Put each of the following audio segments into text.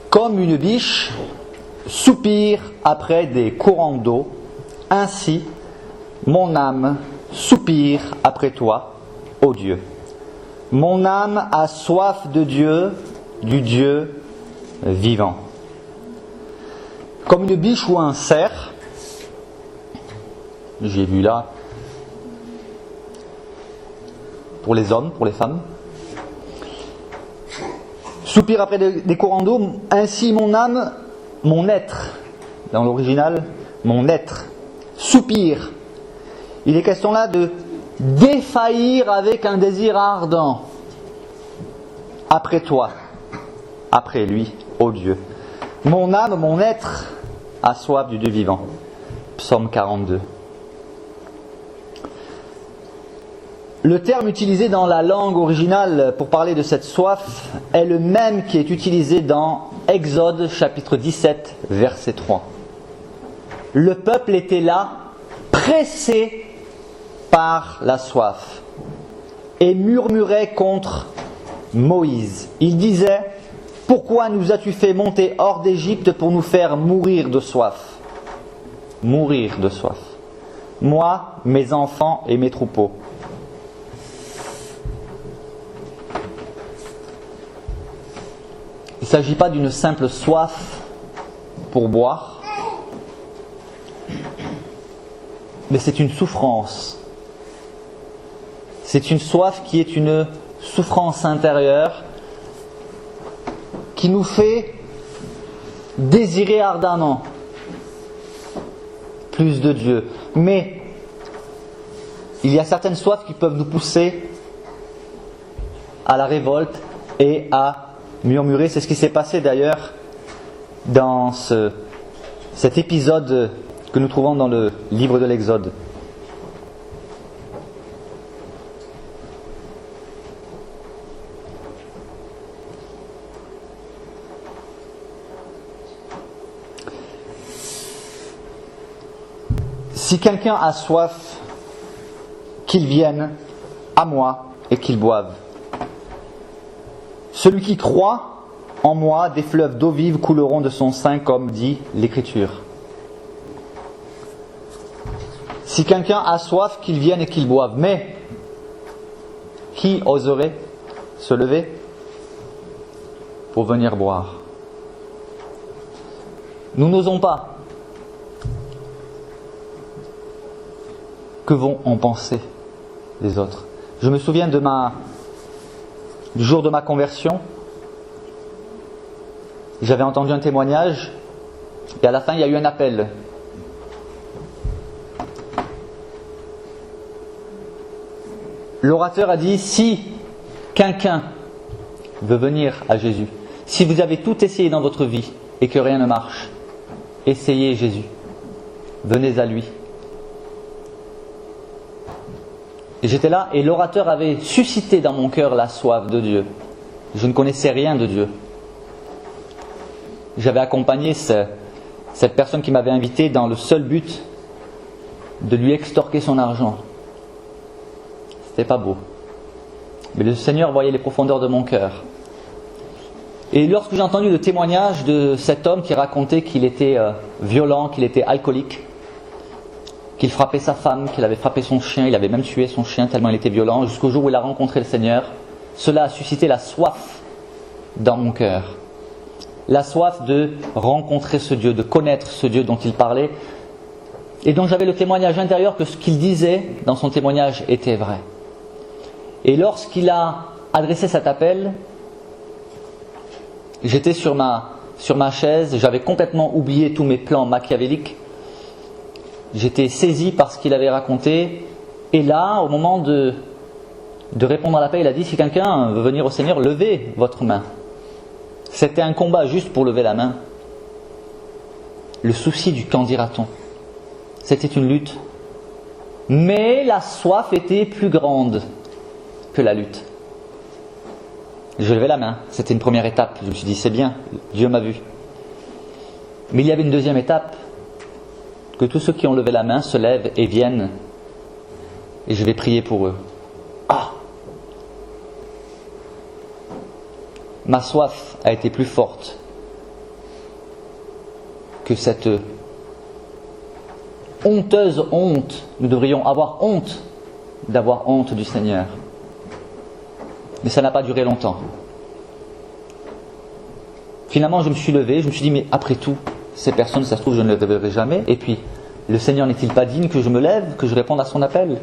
Comme une biche soupire après des courants d'eau, ainsi mon âme soupire après toi, ô Dieu. Mon âme a soif de Dieu, du Dieu vivant. Comme une biche ou un cerf, j'ai vu là, pour les hommes, pour les femmes, soupire après des courants d'eau, ainsi mon âme, mon être, dans l'original, mon être, soupire. Il est question là de défaillir avec un désir ardent après toi, après lui, ô Dieu. Mon âme, mon être a soif du Dieu vivant. Psaume 42. Le terme utilisé dans la langue originale pour parler de cette soif est le même qui est utilisé dans Exode chapitre 17 verset 3. Le peuple était là, pressé par la soif, et murmurait contre Moïse. Il disait : pourquoi nous as-tu fait monter hors d'Égypte pour nous faire mourir de soif ? Mourir de soif. Moi, mes enfants et mes troupeaux. Il ne s'agit pas d'une simple soif pour boire, mais c'est une souffrance. C'est une soif qui est une souffrance intérieure qui nous fait désirer ardemment plus de Dieu. Mais il y a certaines soifs qui peuvent nous pousser à la révolte et à murmurer. C'est ce qui s'est passé d'ailleurs dans cet épisode que nous trouvons dans le livre de l'Exode. Si quelqu'un a soif, qu'il vienne à moi et qu'il boive. Celui qui croit en moi, des fleuves d'eau vive couleront de son sein, comme dit l'Écriture. Si quelqu'un a soif, qu'il vienne et qu'il boive. Mais qui oserait se lever pour venir boire ? Nous n'osons pas. Que vont en penser les autres ? Je me souviens du jour de ma conversion. J'avais entendu un témoignage et à la fin il y a eu un appel. L'orateur a dit : si quelqu'un veut venir à Jésus, si vous avez tout essayé dans votre vie et que rien ne marche, essayez Jésus, venez à lui. Et j'étais là et l'orateur avait suscité dans mon cœur la soif de Dieu. Je ne connaissais rien de Dieu. J'avais accompagné cette personne qui m'avait invité dans le seul but de lui extorquer son argent. C'était pas beau. Mais le Seigneur voyait les profondeurs de mon cœur. Et lorsque j'ai entendu le témoignage de cet homme qui racontait qu'il était violent, qu'il était alcoolique, qu'il frappait sa femme, qu'il avait frappé son chien, il avait même tué son chien tellement il était violent, jusqu'au jour où il a rencontré le Seigneur, cela a suscité la soif dans mon cœur. La soif de rencontrer ce Dieu, de connaître ce Dieu dont il parlait, et dont j'avais le témoignage intérieur que ce qu'il disait dans son témoignage était vrai. Et lorsqu'il a adressé cet appel, j'étais sur ma chaise, j'avais complètement oublié tous mes plans machiavéliques. J'étais saisi par ce qu'il avait raconté. Et là, au moment de répondre à l'appel, il a dit : si quelqu'un veut venir au Seigneur, levez votre main. C'était un combat juste pour lever la main. Le souci du qu'en dira-t-on. C'était une lutte. Mais la soif était plus grande que la lutte. Je levais la main. C'était une première étape. Je me suis dit : c'est bien, Dieu m'a vu. Mais il y avait une deuxième étape. Que tous ceux qui ont levé la main se lèvent et viennent. Et je vais prier pour eux. Ah ! Ma soif a été plus forte que cette honteuse honte, nous devrions avoir honte d'avoir honte du Seigneur. Mais ça n'a pas duré longtemps. Finalement, je me suis levé, je me suis dit, mais après tout, ces personnes, ça se trouve, je ne les révélerai jamais. Et puis, le Seigneur n'est-il pas digne que je me lève, que je réponde à son appel?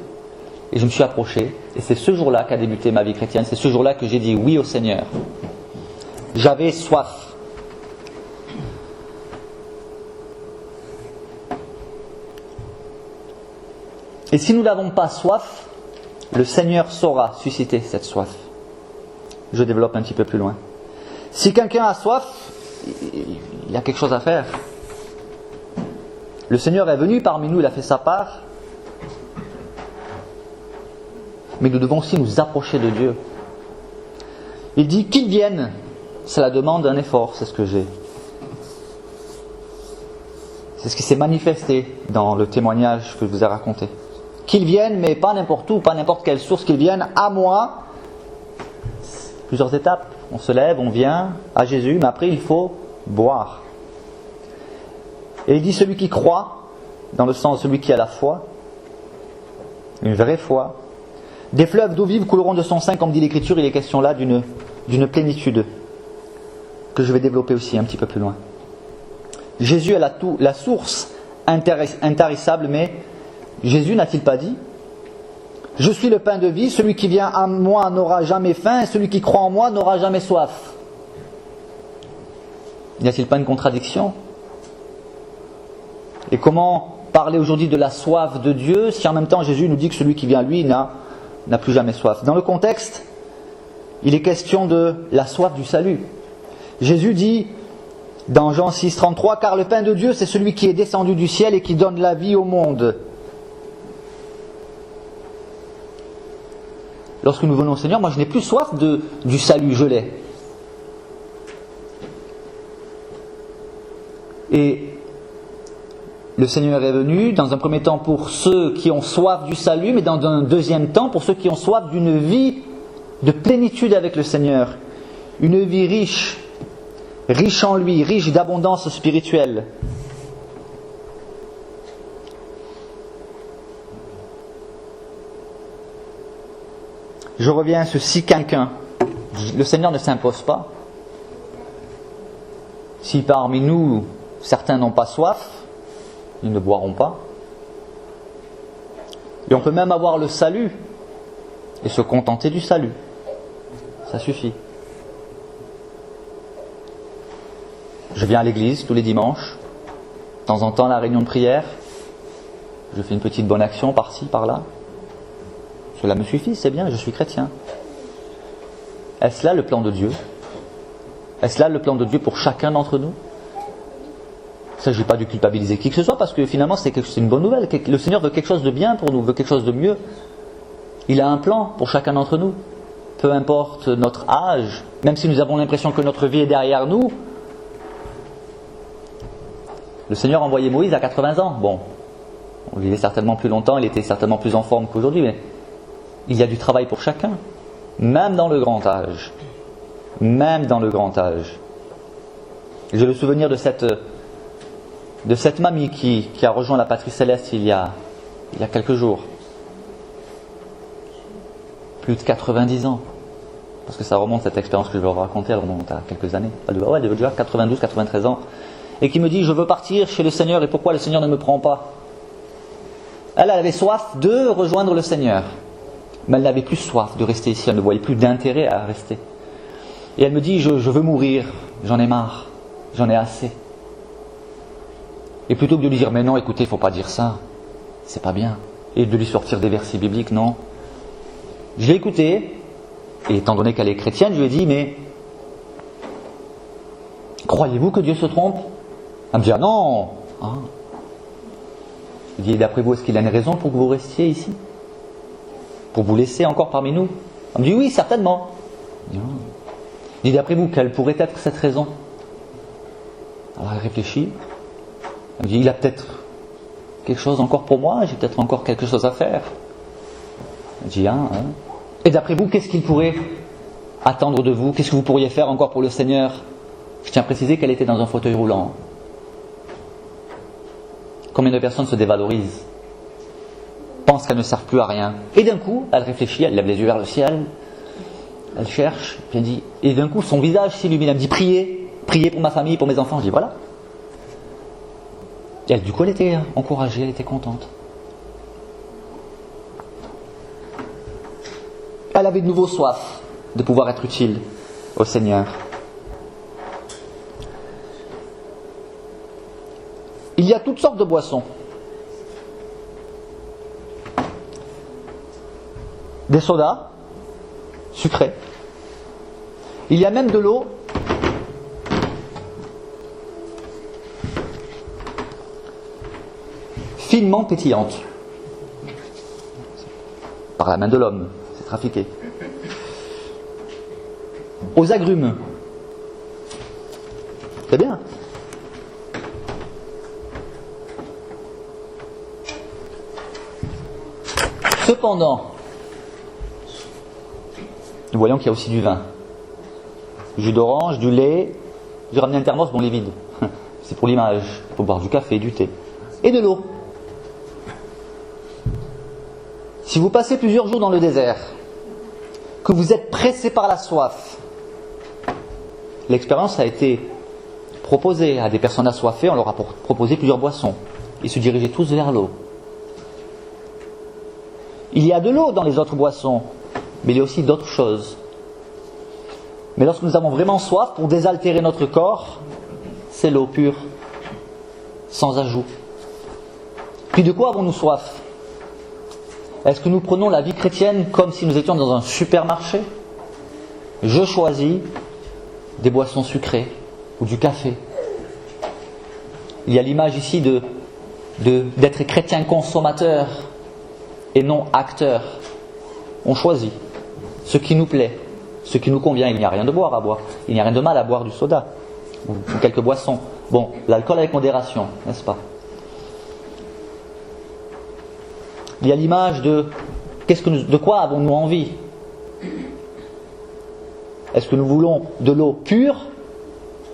Et je me suis approché, et c'est ce jour-là qu'a débuté ma vie chrétienne, c'est ce jour-là que j'ai dit oui au Seigneur. J'avais soif. Et si nous n'avons pas soif, le Seigneur saura susciter cette soif. Je développe un petit peu plus loin. Si quelqu'un a soif, il y a quelque chose à faire. Le Seigneur est venu parmi nous, il a fait sa part. Mais nous devons aussi nous approcher de Dieu. Il dit qu'il vienne. Cela demande un effort, c'est ce que j'ai. C'est ce qui s'est manifesté dans le témoignage que je vous ai raconté. Qu'il vienne, mais pas n'importe où, pas n'importe quelle source, qu'il vienne à moi. Plusieurs étapes. On se lève, on vient à Jésus, mais après il faut boire. Et il dit celui qui croit, dans le sens celui qui a la foi, une vraie foi, des fleuves d'eau vive couleront de son sein, comme dit l'Écriture. Il est question là d'une plénitude que je vais développer aussi un petit peu plus loin. Jésus est la source intarissable, mais Jésus n'a-t-il pas dit: je suis le pain de vie, celui qui vient à moi n'aura jamais faim, et celui qui croit en moi n'aura jamais soif. N'y a-t-il pas une contradiction? Et comment parler aujourd'hui de la soif de Dieu si en même temps Jésus nous dit que celui qui vient à lui n'a plus jamais soif? Dans le contexte, il est question de la soif du salut. Jésus dit dans Jean 6, 33, car le pain de Dieu c'est celui qui est descendu du ciel et qui donne la vie au monde. Lorsque nous venons au Seigneur, moi je n'ai plus soif du salut, je l'ai. Et le Seigneur est venu dans un premier temps pour ceux qui ont soif du salut, mais dans un deuxième temps pour ceux qui ont soif d'une vie de plénitude avec le Seigneur. Une vie riche, riche en lui, riche d'abondance spirituelle. Je reviens à ceci, quelqu'un. Le Seigneur ne s'impose pas. Si parmi nous, certains n'ont pas soif, ils ne boiront pas. Et on peut même avoir le salut et se contenter du salut. Ça suffit. Je viens à l'église tous les dimanches. De temps en temps, la réunion de prière. Je fais une petite bonne action par-ci, par-là. Cela me suffit, c'est bien, je suis chrétien. Est-ce là le plan de Dieu? Est-ce là le plan de Dieu pour chacun d'entre nous? Il ne s'agit pas de culpabiliser qui que ce soit, parce que finalement c'est une bonne nouvelle. Le Seigneur veut quelque chose de bien pour nous, veut quelque chose de mieux. Il a un plan pour chacun d'entre nous. Peu importe notre âge, même si nous avons l'impression que notre vie est derrière nous. Le Seigneur a envoyé Moïse à 80 ans. Bon, on vivait certainement plus longtemps, il était certainement plus en forme qu'aujourd'hui, mais il y a du travail pour chacun, même dans le grand âge. Même dans le grand âge. J'ai le souvenir de cette mamie qui a rejoint la patrie céleste il y a quelques jours. Plus de 90 ans. Parce que ça remonte, cette expérience que je vais vous raconter, elle remonte à quelques années. Elle devait déjà 92, 93 ans. Et qui me dit, je veux partir chez le Seigneur, et pourquoi le Seigneur ne me prend pas? Elle avait soif de rejoindre le Seigneur. Mais elle n'avait plus soif de rester ici, elle ne voyait plus d'intérêt à rester. Et elle me dit, je veux mourir, j'en ai marre, j'en ai assez. Et plutôt que de lui dire, mais non, écoutez, il ne faut pas dire ça, c'est pas bien. Et de lui sortir des versets bibliques, non. Je l'ai écoutée, et étant donné qu'elle est chrétienne, je lui ai dit, mais croyez-vous que Dieu se trompe? Elle me dit, ah non. Ah. Je lui ai dit, d'après vous, est-ce qu'il a une raison pour que vous restiez ici? Pour vous laisser encore parmi nous? Elle me dit, oui, certainement. Je dis, d'après vous, quelle pourrait être cette raison? Alors elle réfléchit. Elle me dit, il a peut-être quelque chose encore pour moi, j'ai peut-être encore quelque chose à faire. Elle dit, Et d'après vous, qu'est-ce qu'il pourrait attendre de vous? Qu'est-ce que vous pourriez faire encore pour le Seigneur? Je tiens à préciser qu'elle était dans un fauteuil roulant. Combien de personnes se dévalorisent, pensent qu'elles ne servent plus à rien. Et d'un coup, elle réfléchit, elle lève les yeux vers le ciel, elle cherche, puis elle dit, et d'un coup son visage s'illumine, elle me dit priez pour ma famille, pour mes enfants. Je dis voilà. Et elle, du coup, elle était encouragée, elle était contente. Elle avait de nouveau soif de pouvoir être utile au Seigneur. Il y a toutes sortes de boissons. Des sodas sucrés. Il y a même de l'eau finement pétillante. Par la main de l'homme, c'est trafiqué. Aux agrumes. C'est bien. Cependant, nous voyons qu'il y a aussi du vin. Du jus d'orange, du lait. J'ai ramené un thermos, bon, il est vide. C'est pour l'image. Il faut boire du café, du thé. Et de l'eau. Si vous passez plusieurs jours dans le désert, que vous êtes pressé par la soif, l'expérience a été proposée à des personnes assoiffées, on leur a proposé plusieurs boissons. Ils se dirigeaient tous vers l'eau. Il y a de l'eau dans les autres boissons, mais il y a aussi d'autres choses. Mais lorsque nous avons vraiment soif, pour désaltérer notre corps, c'est l'eau pure, sans ajout. Puis de quoi avons-nous soif ? Est-ce que nous prenons la vie chrétienne comme si nous étions dans un supermarché ? Je choisis des boissons sucrées ou du café. Il y a l'image ici d'être chrétien consommateur et non acteur. On choisit ce qui nous plaît, ce qui nous convient. Il n'y a rien de boire à boire. Il n'y a rien de mal à boire du soda ou quelques boissons. Bon, l'alcool avec modération, n'est-ce pas ? Il y a l'image de quoi avons-nous envie ? Est-ce que nous voulons de l'eau pure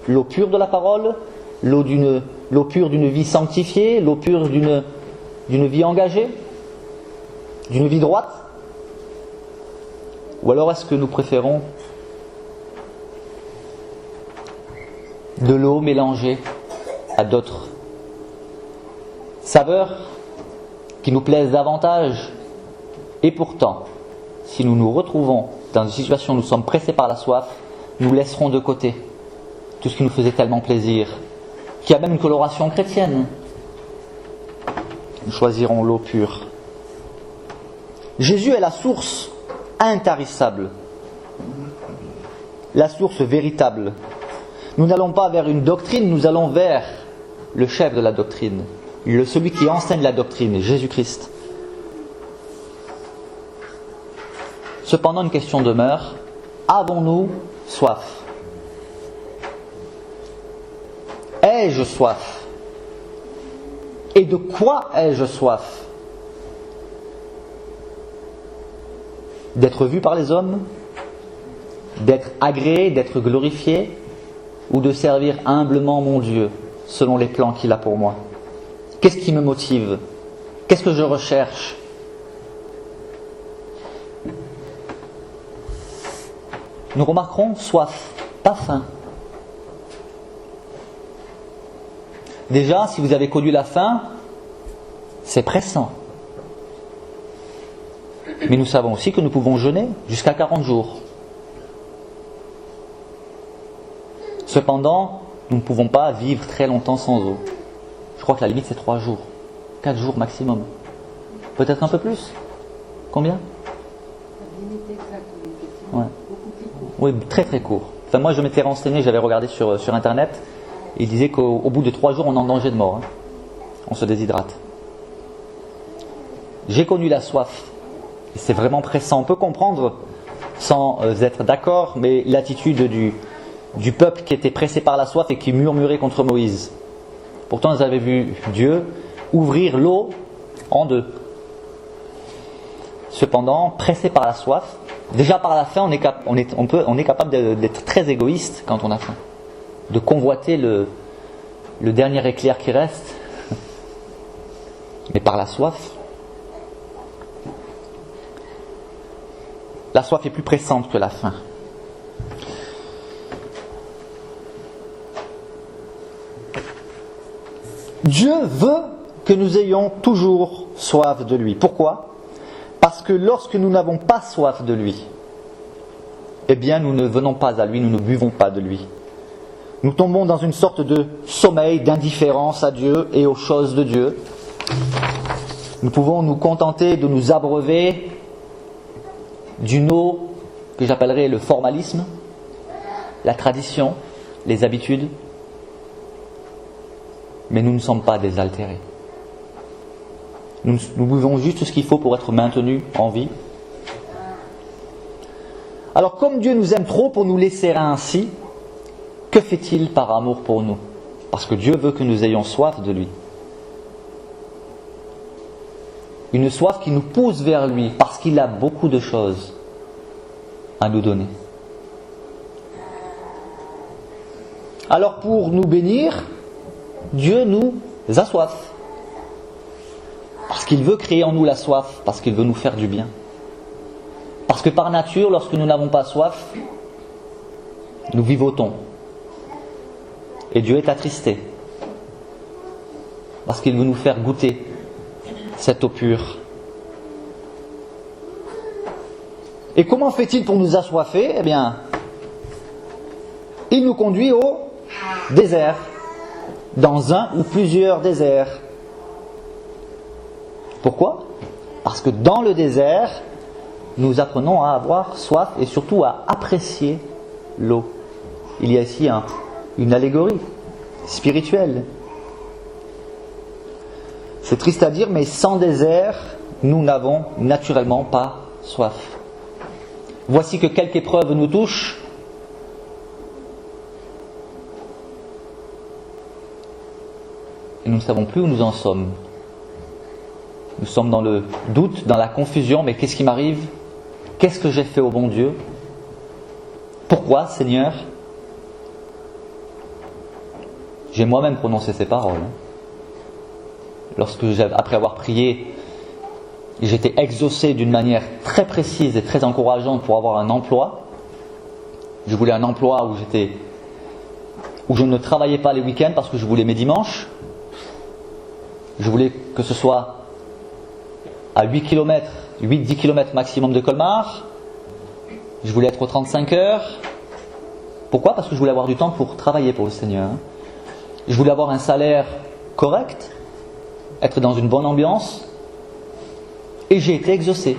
de la parole, l'eau pure d'une vie sanctifiée, l'eau pure d'une vie engagée, d'une vie droite ? Ou alors est-ce que nous préférons de l'eau mélangée à d'autres saveurs qui nous plaisent davantage? Et pourtant, si nous nous retrouvons dans une situation où nous sommes pressés par la soif, nous laisserons de côté tout ce qui nous faisait tellement plaisir, qui a même une coloration chrétienne. Nous choisirons l'eau pure. Jésus est la source intarissable, la source véritable. Nous n'allons pas vers une doctrine, nous allons vers le chef de la doctrine, celui qui enseigne la doctrine, Jésus-Christ. Cependant, une question demeure. Avons-nous soif ? Ai-je soif ? Et de quoi ai-je soif ? D'être vu par les hommes ? D'être agréé, d'être glorifié ? Ou de servir humblement mon Dieu, selon les plans qu'il a pour moi ? Qu'est-ce qui me motive ? Qu'est-ce que je recherche ? Nous remarquerons soif, pas faim. Déjà, si vous avez connu la faim, c'est pressant. Mais nous savons aussi que nous pouvons jeûner jusqu'à 40 jours. Cependant, nous ne pouvons pas vivre très longtemps sans eau. Je crois que la limite c'est 3 jours. 4 jours maximum. Peut-être un peu plus. Combien ? La limite exacte, effectivement. Ouais. Beaucoup plus court. Oui, très très court. Enfin, moi je m'étais renseigné, j'avais regardé sur internet. Il disait qu'au bout de 3 jours on est en danger de mort. On se déshydrate. J'ai connu la soif. Et c'est vraiment pressant. On peut comprendre, sans être d'accord, mais l'attitude du peuple qui était pressé par la soif et qui murmurait contre Moïse. Pourtant, ils avaient vu Dieu ouvrir l'eau en deux. Cependant, pressé par la soif, déjà par la faim, on est capable d'être très égoïste quand on a faim. De convoiter le dernier éclair qui reste. mais par la soif. La soif est plus pressante que la faim. Dieu veut que nous ayons toujours soif de lui. Pourquoi ? Parce que lorsque nous n'avons pas soif de lui, eh bien nous ne venons pas à lui, nous ne buvons pas de lui. Nous tombons dans une sorte de sommeil, d'indifférence à Dieu et aux choses de Dieu. Nous pouvons nous contenter de nous abreuver d'une eau que j'appellerais le formalisme, la tradition, les habitudes, mais nous ne sommes pas désaltérés. Nous buvons juste ce qu'il faut pour être maintenus en vie. Alors comme Dieu nous aime trop pour nous laisser ainsi, que fait-il par amour pour nous ? Parce que Dieu veut que nous ayons soif de lui. Une soif qui nous pousse vers lui, parce qu'il a beaucoup de choses à nous donner. Alors pour nous bénir, Dieu nous assoiffe. Parce qu'il veut créer en nous la soif, parce qu'il veut nous faire du bien. Parce que par nature, lorsque nous n'avons pas soif, nous vivotons. Et Dieu est attristé. Parce qu'il veut nous faire goûter cette eau pure. Et comment fait-il pour nous assoiffer ? Eh bien, il nous conduit au désert, dans un ou plusieurs déserts. Pourquoi ? Parce que dans le désert, nous apprenons à avoir soif et surtout à apprécier l'eau. Il y a ici une allégorie spirituelle. C'est triste à dire, mais sans désert, nous n'avons naturellement pas soif. Voici que quelque épreuve nous touche. Et nous ne savons plus où nous en sommes. Nous sommes dans le doute, dans la confusion, mais qu'est-ce qui m'arrive ? Qu'est-ce que j'ai fait au bon Dieu ? Pourquoi, Seigneur ? J'ai moi-même prononcé ces paroles. Lorsque, après avoir prié, j'étais exaucé d'une manière très précise et très encourageante pour avoir un emploi. Je voulais un emploi où je ne travaillais pas les week-ends parce que je voulais mes dimanches. Je voulais que ce soit à 8-10 km maximum de Colmar. Je voulais être aux 35 heures. Pourquoi ? Parce que je voulais avoir du temps pour travailler pour le Seigneur. Je voulais avoir un salaire correct, être dans une bonne ambiance. Et j'ai été exaucé.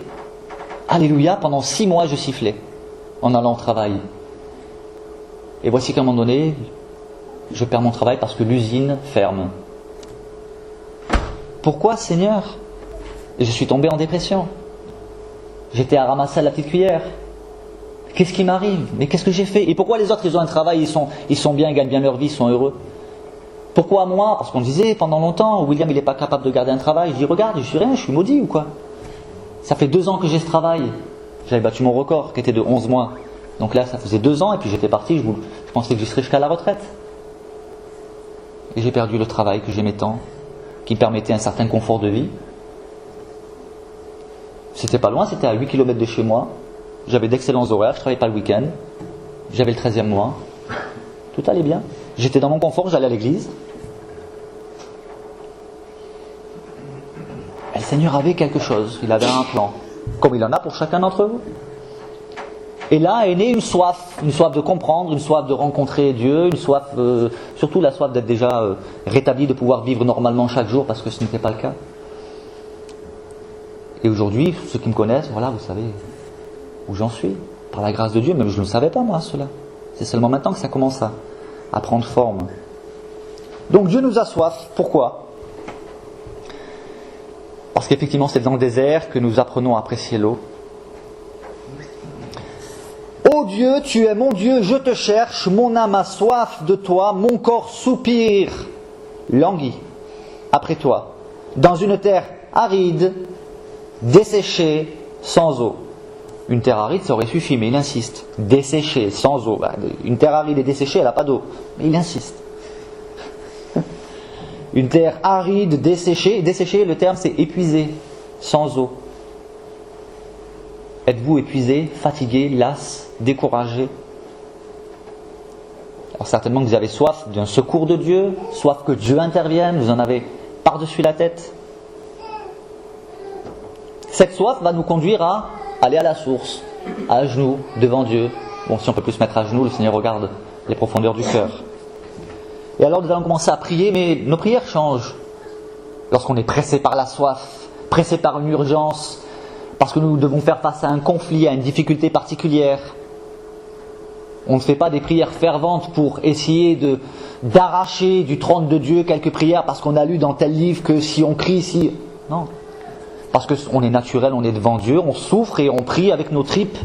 Alléluia, pendant 6 mois je sifflais en allant au travail. Et voici qu'à un moment donné, je perds mon travail parce que l'usine ferme. Pourquoi, Seigneur ? Et je suis tombé en dépression. J'étais à ramasser la petite cuillère. Qu'est-ce qui m'arrive ? Mais qu'est-ce que j'ai fait ? Et pourquoi les autres, ils ont un travail, ils sont bien, ils gagnent bien leur vie, ils sont heureux ? Pourquoi moi ? Parce qu'on disait pendant longtemps, William il n'est pas capable de garder un travail. Je dis regarde, je suis rien, je suis maudit ou quoi ? Ça fait 2 ans que j'ai ce travail. J'avais battu mon record qui était de 11 mois. Donc là ça faisait 2 ans et puis j'étais parti, je pensais que j'y serais jusqu'à la retraite. Et j'ai perdu le travail que j'aimais tant, qui me permettait un certain confort de vie. C'était pas loin, c'était à 8 km de chez moi. J'avais d'excellents horaires, je ne travaillais pas le week-end. J'avais le 13e mois. Tout allait bien. J'étais dans mon confort, j'allais à l'église. Et le Seigneur avait quelque chose, il avait un plan, comme il en a pour chacun d'entre vous. Et là est née une soif de comprendre, une soif de rencontrer Dieu, une soif, surtout la soif d'être déjà rétabli, de pouvoir vivre normalement chaque jour, parce que ce n'était pas le cas. Et aujourd'hui, ceux qui me connaissent, voilà, vous savez où j'en suis, par la grâce de Dieu, même je ne le savais pas moi cela. C'est seulement maintenant que ça commence à prendre forme. Donc Dieu nous a soif, pourquoi ? Parce qu'effectivement c'est dans le désert que nous apprenons à apprécier l'eau. Ô Dieu, tu es mon Dieu, je te cherche, mon âme a soif de toi, mon corps soupire, languit après toi, dans une terre aride, desséchée, sans eau. Une terre aride, ça aurait suffi, mais il insiste. Desséchée, sans eau. Une terre aride et desséchée, elle n'a pas d'eau. Mais il insiste. Une terre aride, desséchée. Desséchée, le terme c'est épuisé, sans eau. Êtes-vous épuisé, fatigué, las, découragé? Alors certainement que vous avez soif d'un secours de Dieu, soif que Dieu intervienne, vous en avez par-dessus la tête. Cette soif va nous conduire à aller à la source, à genoux, devant Dieu. Bon, si on peut plus se mettre à genoux, le Seigneur regarde les profondeurs du cœur. Et alors nous allons commencer à prier, mais nos prières changent. Lorsqu'on est pressé par la soif, pressé par une urgence, parce que nous devons faire face à un conflit, à une difficulté particulière. On ne fait pas des prières ferventes pour essayer d'arracher du trône de Dieu quelques prières parce qu'on a lu dans tel livre que si on crie, si... Non. Parce qu'on est naturel, on est devant Dieu, on souffre et on prie avec nos tripes.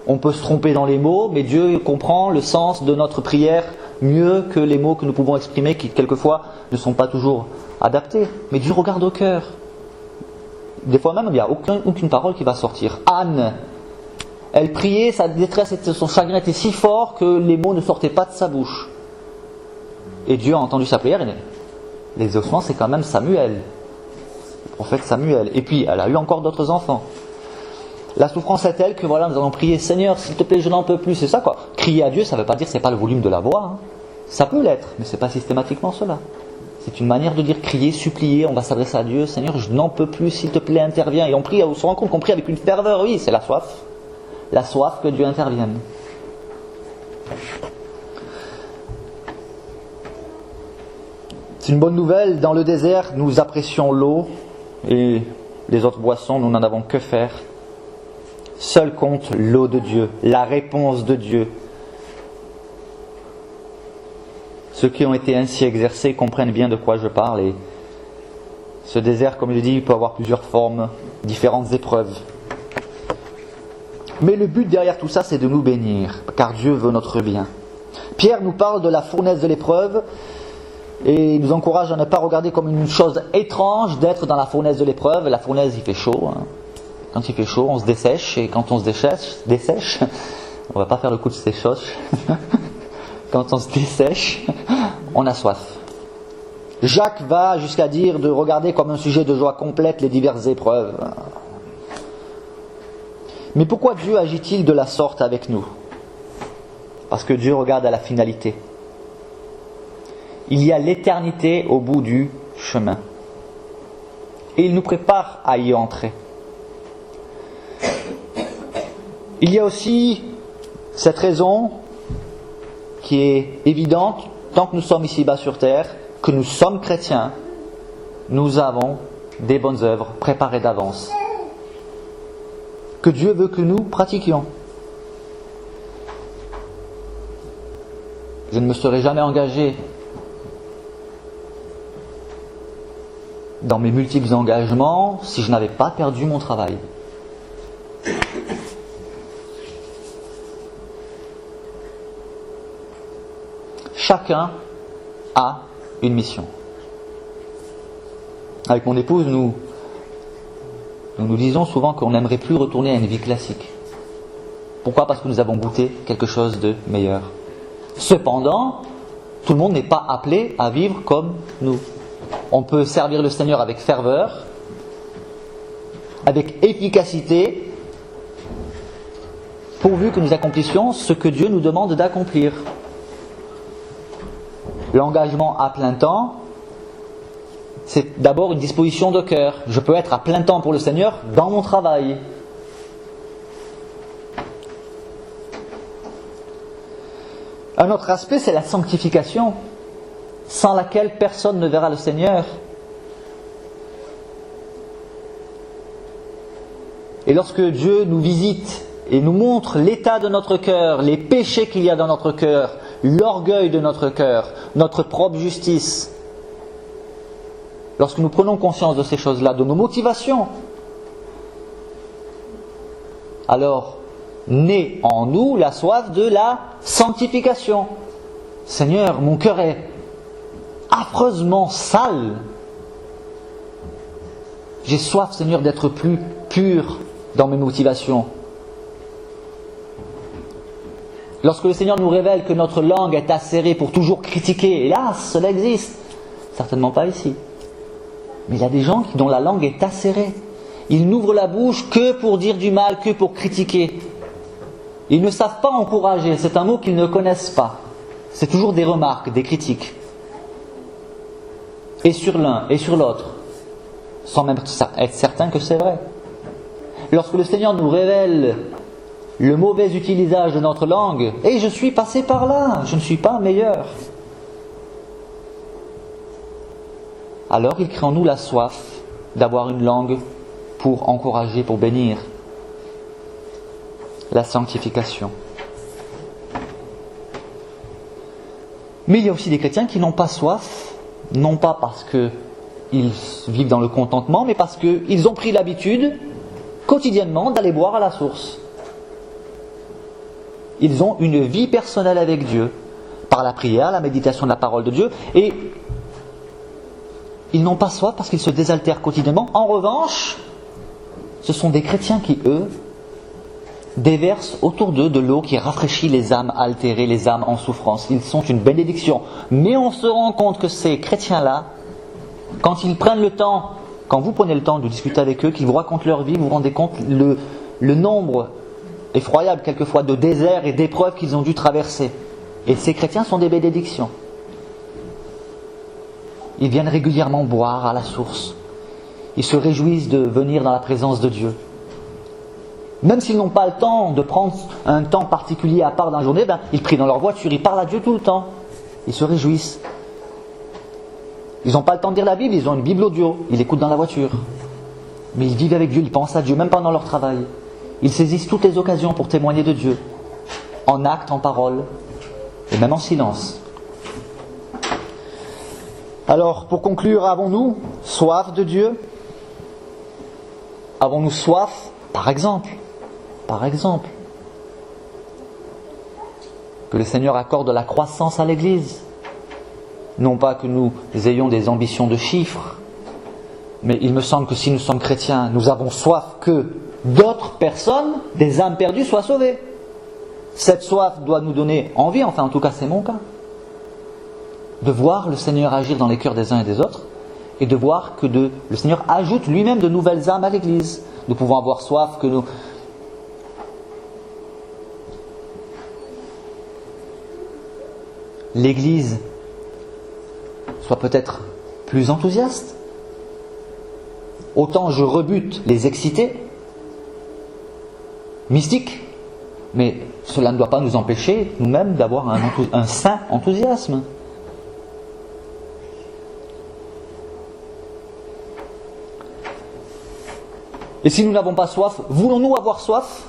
On peut se tromper dans les mots, mais Dieu comprend le sens de notre prière mieux que les mots que nous pouvons exprimer, qui quelquefois ne sont pas toujours adaptés. Mais Dieu regarde au cœur. Des fois même, il n'y a aucune parole qui va sortir. Anne, elle priait, sa détresse, son chagrin était si fort que les mots ne sortaient pas de sa bouche. Et Dieu a entendu sa prière. Et l'exaucement, c'est quand même Samuel, le prophète Samuel. Et puis, elle a eu encore d'autres enfants. La souffrance est telle que voilà, nous allons prier, Seigneur, s'il te plaît, je n'en peux plus. C'est ça quoi. Crier à Dieu, ça ne veut pas dire que ce n'est pas le volume de la voix. Hein. Ça peut l'être, mais ce n'est pas systématiquement cela. C'est une manière de dire crier, supplier, on va s'adresser à Dieu, Seigneur, je n'en peux plus, s'il te plaît, interviens. Et on prie, on se rend compte qu'on prie avec une ferveur, oui, c'est la soif que Dieu intervienne. C'est une bonne nouvelle, dans le désert, nous apprécions l'eau et les autres boissons, nous n'en avons que faire. Seul compte l'eau de Dieu, la réponse de Dieu. Ceux qui ont été ainsi exercés comprennent bien de quoi je parle. Et ce désert, comme je dis, peut avoir plusieurs formes, différentes épreuves. Mais le but derrière tout ça, c'est de nous bénir, car Dieu veut notre bien. Pierre nous parle de la fournaise de l'épreuve et nous encourage à ne pas regarder comme une chose étrange d'être dans la fournaise de l'épreuve. La fournaise, il fait chaud. Hein. Quand il fait chaud, on se dessèche, et quand on se dessèche, on va pas faire le coup de séchoche. Quand on se dessèche, on a soif. Jacques va jusqu'à dire de regarder comme un sujet de joie complète les diverses épreuves. Mais pourquoi Dieu agit-il de la sorte avec nous? Parce que Dieu regarde à la finalité. Il y a l'éternité au bout du chemin. Et il nous prépare à y entrer. Il y a aussi cette raison qui est évidente, tant que nous sommes ici-bas sur terre, que nous sommes chrétiens, nous avons des bonnes œuvres préparées d'avance, que Dieu veut que nous pratiquions. Je ne me serais jamais engagé dans mes multiples engagements si je n'avais pas perdu mon travail. Chacun a une mission. Avec mon épouse, nous disons souvent qu'on n'aimerait plus retourner à une vie classique. Pourquoi ? Parce que nous avons goûté quelque chose de meilleur. Cependant, tout le monde n'est pas appelé à vivre comme nous. On peut servir le Seigneur avec ferveur, avec efficacité, pourvu que nous accomplissions ce que Dieu nous demande d'accomplir. L'engagement à plein temps, c'est d'abord une disposition de cœur. Je peux être à plein temps pour le Seigneur dans mon travail. Un autre aspect, c'est la sanctification, sans laquelle personne ne verra le Seigneur. Et lorsque Dieu nous visite et nous montre l'état de notre cœur, les péchés qu'il y a dans notre cœur, l'orgueil de notre cœur, notre propre justice, lorsque nous prenons conscience de ces choses-là, de nos motivations, alors naît en nous la soif de la sanctification. Seigneur, mon cœur est affreusement sale. J'ai soif, Seigneur, d'être plus pur dans mes motivations. Lorsque le Seigneur nous révèle que notre langue est acérée pour toujours critiquer, hélas, cela existe. certainement pas ici. Mais il y a des gens dont la langue est acérée. Ils n'ouvrent la bouche que pour dire du mal, que pour critiquer. Ils ne savent pas encourager, c'est un mot qu'ils ne connaissent pas. C'est toujours des remarques, des critiques. Et sur l'un, et sur l'autre, sans même être certain que c'est vrai. Lorsque le Seigneur nous révèle le mauvais utilisage de notre langue, et je suis passé par là, je ne suis pas meilleur. Alors il crée en nous la soif d'avoir une langue pour encourager, pour bénir. La sanctification. Mais il y a aussi des chrétiens qui n'ont pas soif, non pas parce qu'ils vivent dans le contentement, mais parce qu'ils ont pris l'habitude quotidiennement d'aller boire à la source. Ils ont une vie personnelle avec Dieu, par la prière, la méditation de la parole de Dieu, et ils n'ont pas soif parce qu'ils se désaltèrent quotidiennement. En revanche, ce sont des chrétiens qui, eux, déversent autour d'eux de l'eau qui rafraîchit les âmes altérées, les âmes en souffrance. Ils sont une bénédiction. Mais on se rend compte que ces chrétiens-là, quand ils prennent le temps, quand vous prenez le temps de discuter avec eux, qu'ils vous racontent leur vie, vous vous rendez compte le nombre effroyable quelquefois de déserts et d'épreuves qu'ils ont dû traverser. Et ces chrétiens sont des bénédictions. Ils viennent régulièrement boire à la source. Ils se réjouissent de venir dans la présence de Dieu. Même s'ils n'ont pas le temps de prendre un temps particulier à part dans la journée, ils prient dans leur voiture, ils parlent à Dieu tout le temps. Ils se réjouissent. Ils n'ont pas le temps de lire la Bible, ils ont une Bible audio, ils l'écoutent dans la voiture. Mais ils vivent avec Dieu, ils pensent à Dieu, même pendant leur travail. Ils saisissent toutes les occasions pour témoigner de Dieu, en acte, en parole, et même en silence. Alors, pour conclure, avons-nous soif de Dieu ? Avons-nous soif, par exemple, que le Seigneur accorde la croissance à l'Église ? Non pas que nous ayons des ambitions de chiffres, mais il me semble que si nous sommes chrétiens, nous avons soif que d'autres personnes, des âmes perdues, soient sauvées. Cette soif doit nous donner envie, enfin en tout cas c'est mon cas, de voir le Seigneur agir dans les cœurs des uns et des autres, et de voir que le Seigneur ajoute lui-même de nouvelles âmes à l'Église. Nous pouvons avoir soif que l'Église soit peut-être plus enthousiaste. Autant je rebute les excités, mystiques, mais cela ne doit pas nous empêcher nous-mêmes d'avoir un saint enthousiasme. Et si nous n'avons pas soif, voulons-nous avoir soif ?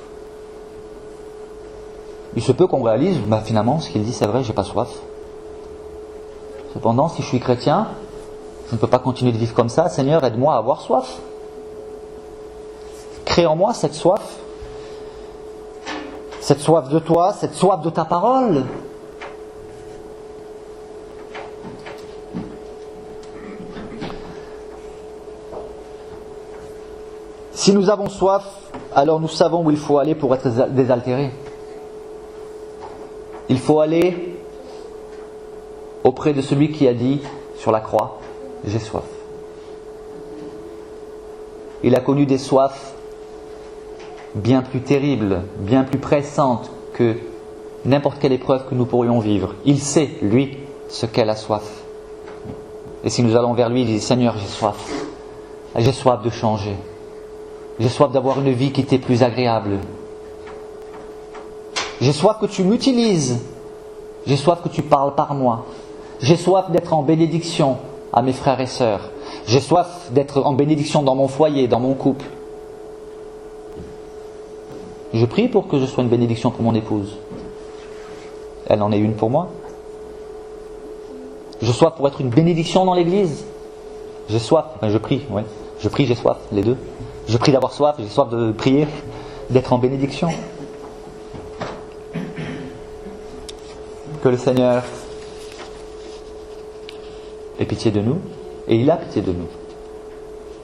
Il se peut qu'on réalise, finalement, ce qu'il dit c'est vrai, j'ai pas soif. Cependant, si je suis chrétien, je ne peux pas continuer de vivre comme ça. Seigneur, aide-moi à avoir soif. Crée en moi cette soif de toi, cette soif de ta parole. Si nous avons soif, alors nous savons où il faut aller pour être désaltérés. Il faut aller auprès de celui qui a dit sur la croix, j'ai soif. Il a connu des soifs bien plus terribles, bien plus pressantes que n'importe quelle épreuve que nous pourrions vivre. Il sait, lui, ce qu'est la soif. Et si nous allons vers lui, il dit, Seigneur, j'ai soif. J'ai soif de changer. J'ai soif d'avoir une vie qui t'est plus agréable. J'ai soif que tu m'utilises. J'ai soif que tu parles par moi. J'ai soif d'être en bénédiction à mes frères et sœurs. J'ai soif d'être en bénédiction dans mon foyer, dans mon couple. Je prie pour que je sois une bénédiction pour mon épouse. Elle en est une pour moi. J'ai soif pour être une bénédiction dans l'église. J'ai soif, je prie, oui. Je prie, j'ai soif, les deux. Je prie d'avoir soif, j'ai soif de prier, d'être en bénédiction. Que le Seigneur ait pitié de nous, et il a pitié de nous,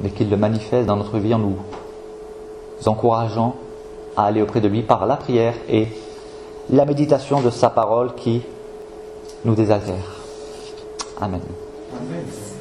mais qu'il le manifeste dans notre vie en nous encourageant à aller auprès de lui par la prière et la méditation de sa parole qui nous désaltère. Amen. Amen.